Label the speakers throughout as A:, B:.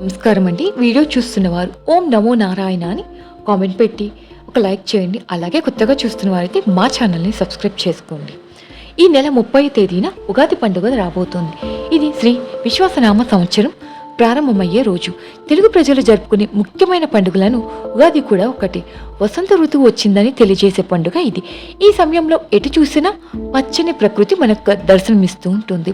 A: నమస్కారం అండి. వీడియో చూస్తున్నవారు ఓం నమో నారాయణ అని కామెంట్ పెట్టి ఒక లైక్ చేయండి. అలాగే కొత్తగా చూస్తున్న వారైతే మా ఛానల్ని సబ్స్క్రైబ్ చేసుకోండి. ఈ నెల 30వ తేదీన ఉగాది పండుగ రాబోతోంది. ఇది శ్రీ విశ్వాసనామ సంవత్సరం ప్రారంభమయ్యే రోజు. తెలుగు ప్రజలు జరుపుకునే ముఖ్యమైన పండుగలను ఉగాది కూడా ఒకటి. వసంత ఋతువు వచ్చిందని తెలియజేసే పండుగ ఇది. ఈ సమయంలో ఎటు చూసినా పచ్చని ప్రకృతి మనకు దర్శనమిస్తూ ఉంటుంది.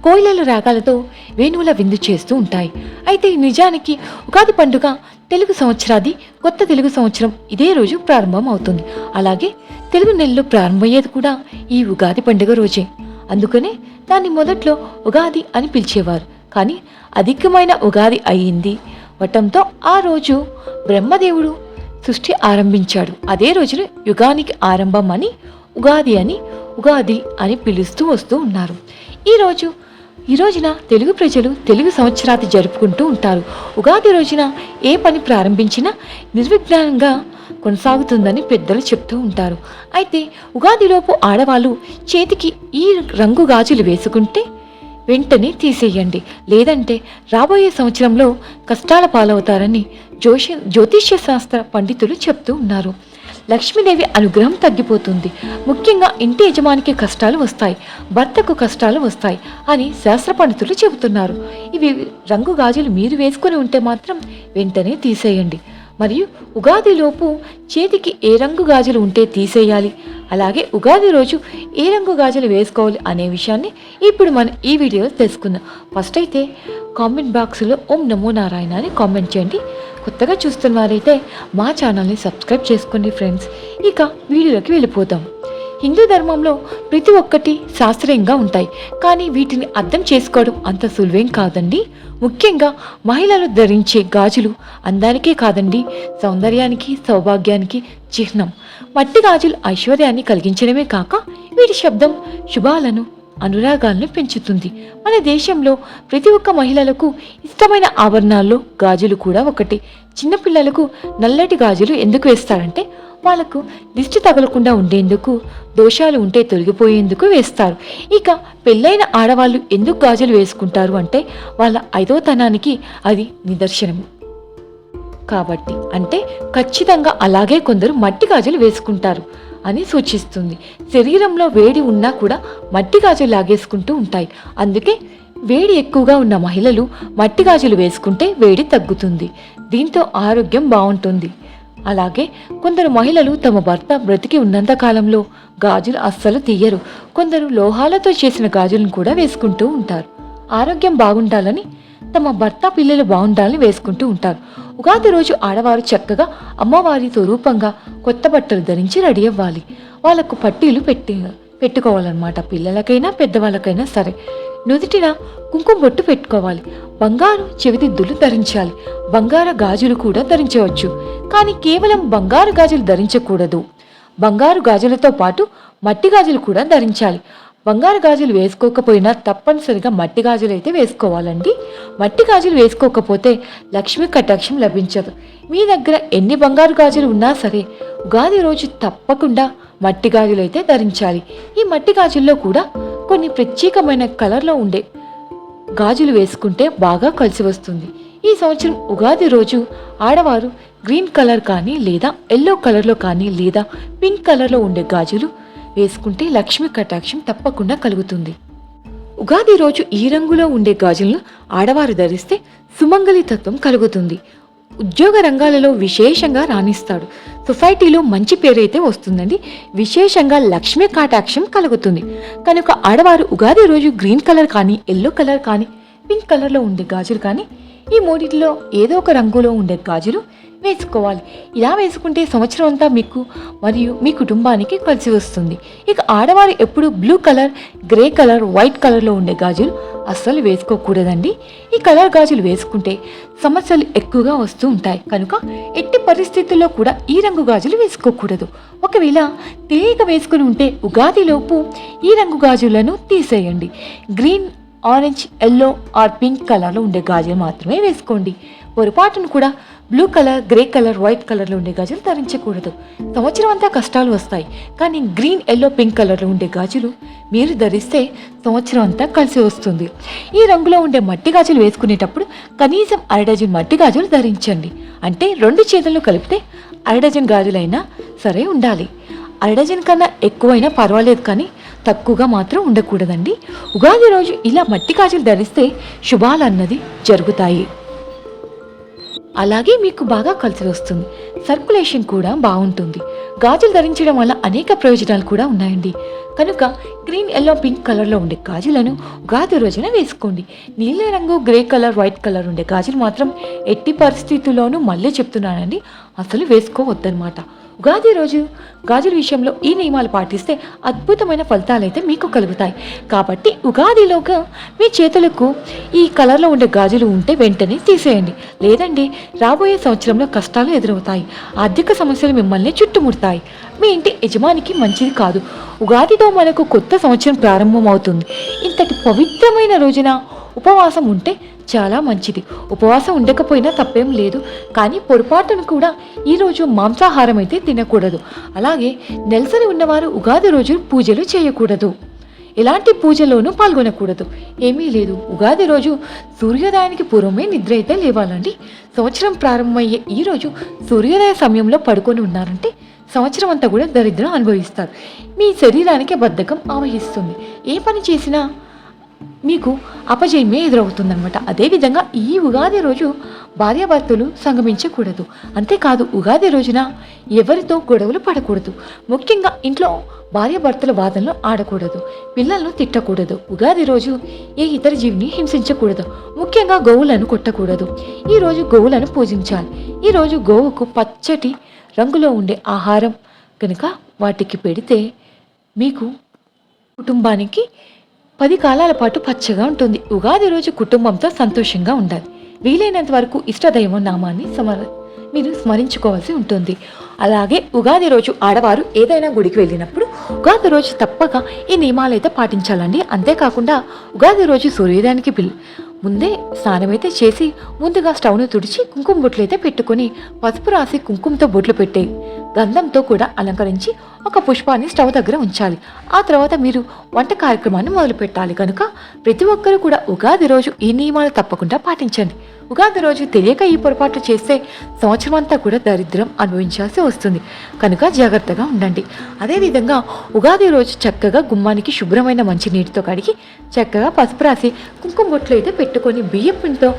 A: కోయిలల రాగాలతో వేణువుల విందు చేస్తూ ఉంటాయి. అయితే నిజానికి ఉగాది పండుగ తెలుగు సంవత్సరాది కొత్త తెలుగు సంవత్సరం ఇదే రోజు ప్రారంభం అవుతుంది. అలాగే తెలుగు నెలలో ప్రారంభమయ్యేది కూడా ఈ ఉగాది పండుగ రోజే. అందుకనే దాన్ని మొదట్లో ఉగాది అని పిలిచేవారు. కానీ అధికమైన ఉగాది అయ్యింది వటంతో ఆ రోజు బ్రహ్మదేవుడు సృష్టి ఆరంభించాడు. అదే రోజున యుగానికి ఆరంభం అని ఉగాది అని పిలుస్తూ వస్తూ ఉన్నారు. ఈ రోజున తెలుగు ప్రజలు తెలుగు సంవత్సరాది జరుపుకుంటూ ఉంటారు. ఉగాది రోజున ఏ పని ప్రారంభించినా నిర్విఘ్నంగా కొనసాగుతుందని పెద్దలు చెప్తూ ఉంటారు. అయితే ఉగాదిలోపు ఆడవాళ్ళు చేతికి ఈ రంగు గాజులు వేసుకుంటే వెంటనే తీసేయండి, లేదంటే రాబోయే సంవత్సరంలో కష్టాల పాలవుతారని జ్యోతిష్య శాస్త్ర పండితులు చెప్తూ ఉన్నారు. లక్ష్మీదేవి అనుగ్రహం తగ్గిపోతుంది. ముఖ్యంగా ఇంటి యజమానికి కష్టాలు వస్తాయి, భర్తకు కష్టాలు వస్తాయి అని శాస్త్ర పండితులు చెబుతున్నారు. ఇవి రంగు గాజులు మీరు వేసుకుని ఉంటే మాత్రం వెంటనే తీసేయండి. మరియు ఉగాదిలోపు చేతికి ఏ రంగు గాజులు ఉంటే తీసేయాలి, అలాగే ఉగాది రోజు ఏ రంగు గాజులు వేసుకోవాలి అనే విషయాన్ని ఇప్పుడు మనం ఈ వీడియోలో తెలుసుకుందాం. ఫస్ట్ అయితే కామెంట్ బాక్స్లో ఓం నమో నారాయణ అని కామెంట్ చేయండి. కొత్తగా చూస్తున్న వారైతే మా ఛానల్ని సబ్స్క్రైబ్ చేసుకోండి ఫ్రెండ్స్. ఇక వీడియోలోకి వెళ్ళిపోదాం. హిందూ ధర్మంలో ప్రతి ఒక్కటి శాస్త్రీయంగా ఉంటాయి, కానీ వీటిని అర్థం చేసుకోవడం అంత సులువేం కాదండి. ముఖ్యంగా మహిళలు ధరించే గాజులు అందానికే కాదండి, సౌందర్యానికి సౌభాగ్యానికి చిహ్నం. మట్టి గాజులు ఐశ్వర్యాన్ని కలిగించడమే కాక వీటి శబ్దం శుభాలను అనురాగాలను పెంచుతుంది. మన దేశంలో ప్రతి ఒక్క మహిళలకు ఇష్టమైన ఆభరణాల్లో గాజులు కూడా ఒకటి. చిన్నపిల్లలకు నల్లటి గాజులు ఎందుకు వేస్తారంటే వాళ్ళకు దిష్టి తగలకుండా ఉండేందుకు, దోషాలు ఉంటే తొలగిపోయేందుకు వేస్తారు. ఇక పెళ్ళైన ఆడవాళ్ళు ఎందుకు గాజులు వేసుకుంటారు అంటే వాళ్ళ ఐదోతనానికి అది నిదర్శనం కాబట్టి. అంటే ఖచ్చితంగా అలాగే కొందరు మట్టి గాజులు వేసుకుంటారు అని సూచిస్తుంది. శరీరంలో వేడి ఉన్నా కూడా మట్టి గాజులు లాగేసుకుంటూ ఉంటాయి. అందుకే వేడి ఎక్కువగా ఉన్న మహిళలు మట్టి గాజులు వేసుకుంటే వేడి తగ్గుతుంది, దీంతో ఆరోగ్యం బాగుంటుంది. అలాగే కొందరు మహిళలు తమ భర్త బ్రతికి ఉన్నంత కాలంలో గాజులు అస్సలు తీయరు. కొందరు లోహాలతో చేసిన గాజులను కూడా వేసుకుంటూ ఉంటారు. ఆరోగ్యం బాగుండాలని, తమ భర్త పిల్లలు బాగుండాలని వేసుకుంటూ ఉంటారు. ఉగాది రోజు ఆడవారు చక్కగా అమ్మవారి స్వరూపంగా కొత్త బట్టలు ధరించి రెడీ అవ్వాలి. వాళ్ళకు పట్టీలు పెట్టుకోవాలన్నమాట. పిల్లలకైనా పెద్దవాళ్ళకైనా సరే. నుదుటిన కుంకుమ బొట్టు పెట్టుకోవాలి. బంగారు చెవిదిద్దులు ధరించాలి. బంగారు గాజులు కూడా ధరించవచ్చు, కానీ కేవలం బంగారు గాజులు ధరించకూడదు. బంగారు గాజులతో పాటు మట్టి గాజులు కూడా ధరించాలి. బంగారు గాజులు వేసుకోకపోయినా తప్పనిసరిగా మట్టి గాజులు అయితే వేసుకోవాలండి. మట్టి గాజులు వేసుకోకపోతే లక్ష్మీ కటాక్షం లభించదు. మీ దగ్గర ఎన్ని బంగారు గాజులు ఉన్నా సరే ఉగాది రోజు తప్పకుండా మట్టి గాజులు అయితే ధరించాలి. ఈ మట్టి గాజుల్లో కూడా కొన్ని ప్రత్యేకమైన కలర్లో ఉండే గాజులు వేసుకుంటే బాగా కలిసి వస్తుంది. ఈ సంవత్సరం ఉగాది రోజు ఆడవారు గ్రీన్ కలర్ కానీ, లేదా ఎల్లో కలర్లో కానీ, లేదా పింక్ కలర్లో ఉండే గాజులు వేసుకుంటే లక్ష్మీ కటాక్షం తప్పకుండా కలుగుతుంది. ఉగాది రోజు ఈ రంగులో ఉండే గాజులను ఆడవారు ధరిస్తే సుమంగళి తత్వం కలుగుతుంది. ఉద్యోగ రంగాలలో విశేషంగా రాణిస్తాడు. సొసైటీలో మంచి పేరైతే వస్తుందండి. విశేషంగా లక్ష్మీ కటాక్షం కలుగుతుంది. కనుక ఆడవారు ఉగాది రోజు గ్రీన్ కలర్ కానీ, ఎల్లో కలర్ కానీ, పింక్ కలర్లో ఉండే గాజులు కానీ, ఈ మూడింటిలో ఏదో ఒక రంగులో ఉండే గాజులు వేసుకోవాలి. ఇలా వేసుకుంటే సంవత్సరం అంతా మీకు మరియు మీ కుటుంబానికి కలిసి వస్తుంది. ఇక ఆడవారు ఎప్పుడు blue colour, grey colour, white కలర్లో ఉండే గాజులు అస్సలు వేసుకోకూడదండి. ఈ కలర్ గాజులు వేసుకుంటే సమస్యలు ఎక్కువగా వస్తూ ఉంటాయి. కనుక ఎట్టి పరిస్థితుల్లో కూడా ఈ రంగు గాజులు వేసుకోకూడదు. ఒకవేళ తెలియక వేసుకుని ఉంటే ఉగాదిలోపు ఈ రంగు గాజులను తీసేయండి. Green, orange, yellow or pink కలర్లో ఉండే గాజులు మాత్రమే వేసుకోండి. పొరపాటును కూడా blue colour, grey colour, white కలర్లో ఉండే గాజులు ధరించకూడదు. సంవత్సరం అంతా కష్టాలు వస్తాయి, కానీ గ్రీన్, ఎల్లో, పింక్ కలర్లో ఉండే గాజులు మీరు ధరిస్తే సంవత్సరం అంతా కలిసి వస్తుంది. ఈ రంగులో ఉండే మట్టి గాజులు వేసుకునేటప్పుడు కనీసం 1/2 డజన్ మట్టి గాజులు ధరించండి. అంటే 2 చేతులను కలిపితే 1/2 డజన్ గాజులైనా సరే ఉండాలి. 1/2 డజన్ కన్నా ఎక్కువైనా పర్వాలేదు, కానీ తక్కువగా మాత్రం ఉండకూడదండి. ఉగాది రోజు ఇలా మట్టి గాజులు ధరిస్తే శుభాలు అన్నది జరుగుతాయి. అలాగే మీకు బాగా కలిసి వస్తుంది. సర్క్యులేషన్ కూడా బాగుంటుంది. గాజులు ధరించడం వల్ల అనేక ప్రయోజనాలు కూడా ఉన్నాయండి. కనుక గ్రీన్, ఎల్లో, పింక్ కలర్లో ఉండే గాజులను ఉగాది రోజున వేసుకోండి. నీల రంగు, గ్రే కలర్, వైట్ కలర్ ఉండే గాజులు మాత్రం ఎట్టి పరిస్థితుల్లోనూ మళ్ళీ చెప్తున్నానండి, అసలు వేసుకోవద్దనమాట. ఉగాది రోజు గాజుల విషయంలో ఈ నియమాలు పాటిస్తే అద్భుతమైన ఫలితాలు అయితే మీకు కలుగుతాయి. కాబట్టి ఉగాదిలోగా మీ చేతులకు ఈ కలర్లో ఉండే గాజులు ఉంటే వెంటనే తీసేయండి. లేదండి, రాబోయే సంవత్సరంలో కష్టాలు ఎదురవుతాయి. ఆర్థిక సమస్యలు మిమ్మల్ని చుట్టుముడతాయి. మీ ఇంటి యజమానికి మంచిది కాదు. ఉగాదితో మనకు కొత్త సంవత్సరం ప్రారంభం అవుతుంది. ఇంతటి పవిత్రమైన రోజున ఉపవాసం ఉంటే చాలా మంచిది. ఉపవాసం ఉండకపోయినా తప్పేం లేదు, కానీ పొరపాటును కూడా ఈరోజు మాంసాహారం అయితే తినకూడదు. అలాగే నెలసరి ఉన్నవారు ఉగాది రోజు పూజలు చేయకూడదు. ఎలాంటి పూజలోనూ పాల్గొనకూడదు. ఏమీ లేదు, ఉగాది రోజు సూర్యోదయానికి పూర్వమే నిద్ర అయితే లేవాలండి. సంవత్సరం ప్రారంభమయ్యే ఈరోజు సూర్యోదయ సమయంలో పడుకొని ఉన్నారంటే సంవత్సరం అంతా కూడా దరిద్రం అనుభవిస్తారు. మీ శరీరానికి బద్ధకం ఆవహిస్తుంది. ఏ పని చేసినా మీకు అపజయమే ఎదురవుతుందన్నమాట. అదేవిధంగా ఈ ఉగాది రోజు భార్యాభర్తలు సంగమించకూడదు. అంతేకాదు, ఉగాది రోజున ఎవరితో గొడవలు పడకూడదు. ముఖ్యంగా ఇంట్లో భార్యాభర్తల వాదనలు ఆడకూడదు. పిల్లలను తిట్టకూడదు. ఉగాది రోజు ఏ ఇతర జీవిని హింసించకూడదు. ముఖ్యంగా గోవులను కొట్టకూడదు. ఈరోజు గోవులను పూజించాలి. ఈరోజు గోవుకు పచ్చటి రంగులో ఉండే ఆహారం కనుక వాటికి పెడితే మీకు కుటుంబానికి 10 కాలాల పాటు పచ్చగా ఉంటుంది. ఉగాది రోజు కుటుంబంతో సంతోషంగా ఉండాలి. వీలైనంత వరకు ఇష్టదైవం నామాన్ని మీరు స్మరించుకోవాల్సి ఉంటుంది. అలాగే ఉగాది రోజు ఆడవారు ఏదైనా గుడికి వెళ్ళినప్పుడు ఉగాది రోజు తప్పక ఈ నియమాలు అయితే పాటించాలండి. అంతేకాకుండా ఉగాది రోజు సూర్యోదయానికి ముందే స్నానమైతే చేసి ముందుగా స్టవ్ను తుడిచి కుంకుమ బొట్లు అయితే పెట్టుకొని పసుపు రాసి కుంకుమతో బొట్లు పెట్టే గంధంతో కూడా అలంకరించి ఒక పుష్పాన్ని స్టవ్ దగ్గర ఉంచాలి. ఆ తర్వాత మీరు వంట కార్యక్రమాన్ని మొదలు పెట్టాలి. కనుక ప్రతి ఒక్కరూ కూడా ఉగాది రోజు ఈ నియమాలు తప్పకుండా పాటించండి. ఉగాది రోజు తెలియక ఈ పొరపాట్లు చేస్తే సంవత్సరం అంతా కూడా దరిద్రం అనుభవించాల్సి వస్తుంది. కనుక జాగ్రత్తగా ఉండండి. అదేవిధంగా ఉగాది రోజు చక్కగా గుమ్మానికి శుభ్రమైన మంచి నీటితో కడిగి చక్కగా పసుపు రాసి కుంకుమ బొట్లు అయితే పెట్టుకొని బియ్యం పిండితో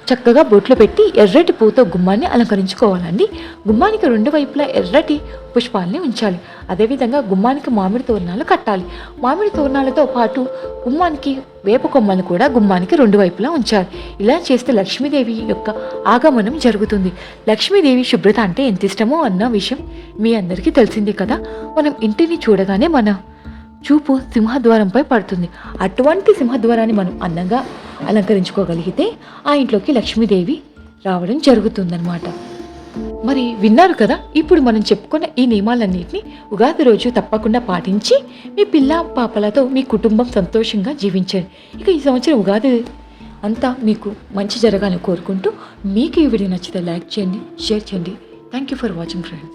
A: చక్కగా బొట్లు పెట్టి ఎర్రటి పూతో గుమ్మాన్ని అలంకరించుకోవాలండి. గుమ్మానికి 2 వైపులా ఎర్రటి పుష్పాలని ఉంచాలి. అదేవిధంగా గుమ్మానికి మామిడి తోరణాలు కట్టాలి. మామిడి తోరణాలతో పాటు గుమ్మానికి వేప కొమ్మలను కూడా గుమ్మానికి 2 వైపులా ఉంచాలి. ఇలా చేస్తే లక్ష్మీదేవి యొక్క ఆగమనం జరుగుతుంది. లక్ష్మీదేవి శుభ్రత అంటే ఎంత ఇష్టమో అన్న విషయం మీ అందరికీ తెలిసిందే కదా. మనం ఇంటిని చూడగానే మన చూపు సింహద్వారంపై పడుతుంది. అటువంటి సింహద్వారాన్ని మనం అందంగా అలంకరించుకోగలిగితే ఆ ఇంట్లోకి లక్ష్మీదేవి రావడం జరుగుతుందన్నమాట. మరి విన్నారు కదా, ఇప్పుడు మనం చెప్పుకున్న ఈ నియమాలన్నింటినీ ఉగాది రోజు తప్పకుండా పాటించి మీ పిల్ల పాపలతో మీ కుటుంబం సంతోషంగా జీవించండి. ఇక ఈ సంవత్సరం ఉగాది అంతా మీకు మంచి జరగాలని కోరుకుంటూ మీకు ఈ వీడియో నచ్చితే లైక్ చేయండి, షేర్ చేయండి. Thank you for watching friends.